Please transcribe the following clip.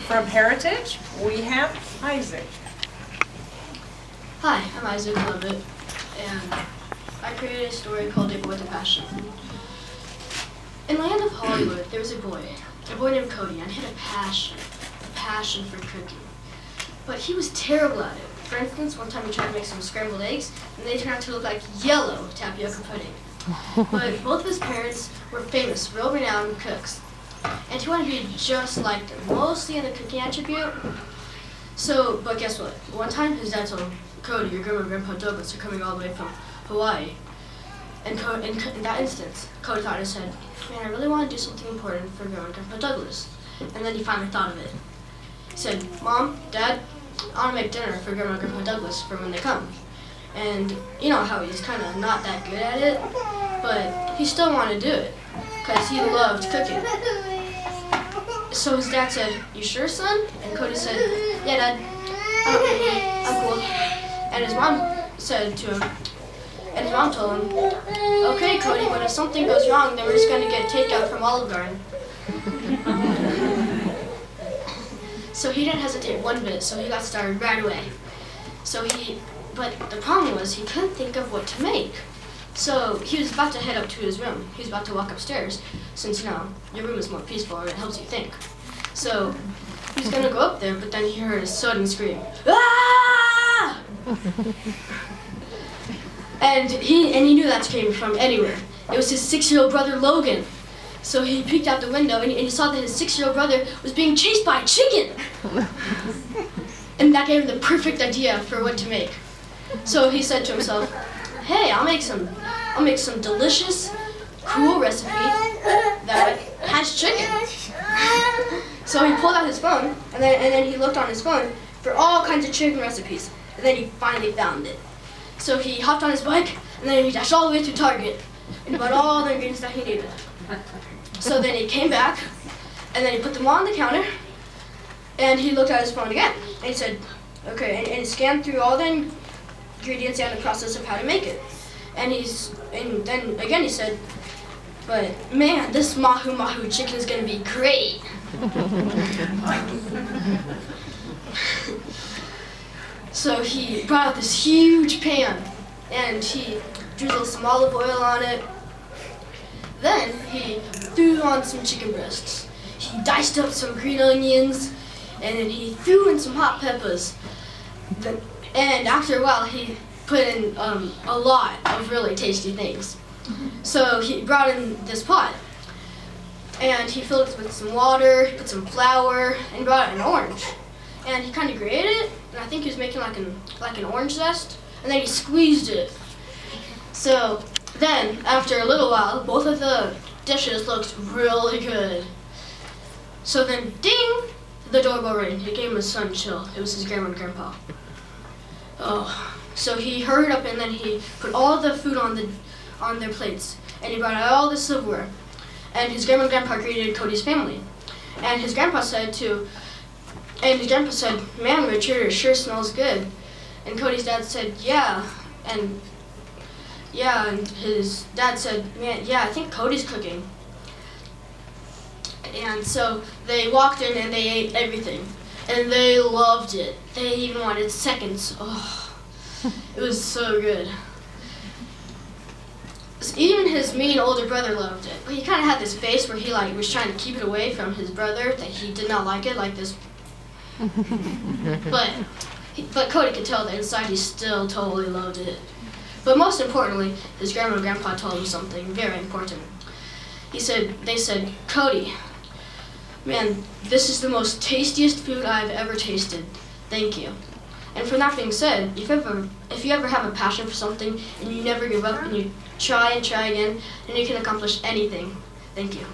From Heritage, we have Isaac. Hi, I'm Isaac Lovett, and I created a story called A Boy with a Passion. In the land of Hollywood, there was a boy named Cody, and he had a passion for cooking. But he was terrible at it. For instance, one time he tried to make some scrambled eggs, and they turned out to look like yellow tapioca pudding. But both of his parents were famous, world-renowned cooks, and he wanted to be just like them, mostly in the cooking attribute. But guess what? One time his dad told him, Cody, your grandma and grandpa Douglas are coming all the way from Hawaii. And in that instance, Cody thought and said, man, I really want to do something important for grandma and grandpa Douglas. And then he finally thought of it. He said, Mom, Dad, I want to make dinner for grandma and grandpa Douglas for when they come. And you know how he's kind of not that good at it, but he still wanted to do it because he loved cooking. So his dad said, you sure, son? And Cody said, yeah, Dad, I'm cool. And his mom told him, okay, Cody, but if something goes wrong, then we're just going to get takeout from Olive Garden. So he didn't hesitate one bit, so he got started right away. But the problem was he couldn't think of what to make. So he was about to head up to his room. He was about to walk upstairs, since, you know, your room is more peaceful and it helps you think. So he was going to go up there, but then he heard a sudden scream. Ah! And he knew that scream from anywhere. It was his 6-year-old brother, Logan. So he peeked out the window and he saw that his 6-year-old brother was being chased by a chicken. And that gave him the perfect idea for what to make. So he said to himself, hey, I'll make some delicious, cool recipe that has chicken. So he pulled out his phone and then he looked on his phone for all kinds of chicken recipes. And then he finally found it. So he hopped on his bike and then he dashed all the way to Target and bought all the ingredients that he needed. So then he came back and then he put them all on the counter and he looked at his phone again. And he said, okay, and he scanned through all the ingredients and the process of how to make it. And then again he said, but man, this Mahu Mahu chicken is gonna be great. So he brought out this huge pan and he drizzled some olive oil on it. Then he threw on some chicken breasts. He diced up some green onions and then he threw in some hot peppers. And after a while he put in a lot of really tasty things. So he brought in this pot and he filled it with some water, he put some flour, and brought out an orange. And he kind of grated it, and I think he was making like an orange zest, and then he squeezed it. So then, after a little while, both of the dishes looked really good. So then, ding, the doorbell rang. It gave him a sudden chill. It was his grandma and grandpa. Oh, so he hurried up and then he put all the food on their plates, and he brought out all the silverware. And his grandma and grandpa greeted Cody's family, and his grandpa said, man, Richard, it sure smells good. And Cody's dad said, yeah, and his dad said, man, yeah, I think Cody's cooking. And so they walked in and they ate everything, and they loved it. They even wanted seconds. Oh, it was so good. Even his mean older brother loved it. But he kind of had this face where he was trying to keep it away from his brother, that he did not like it, like this. But Cody could tell that inside he still totally loved it. But most importantly, his grandma and grandpa told him something very important. They said, Cody, man, this is the most tastiest food I've ever tasted. Thank you. And from that being said, if you ever have a passion for something and you never give up and you try and try again, then you can accomplish anything. Thank you.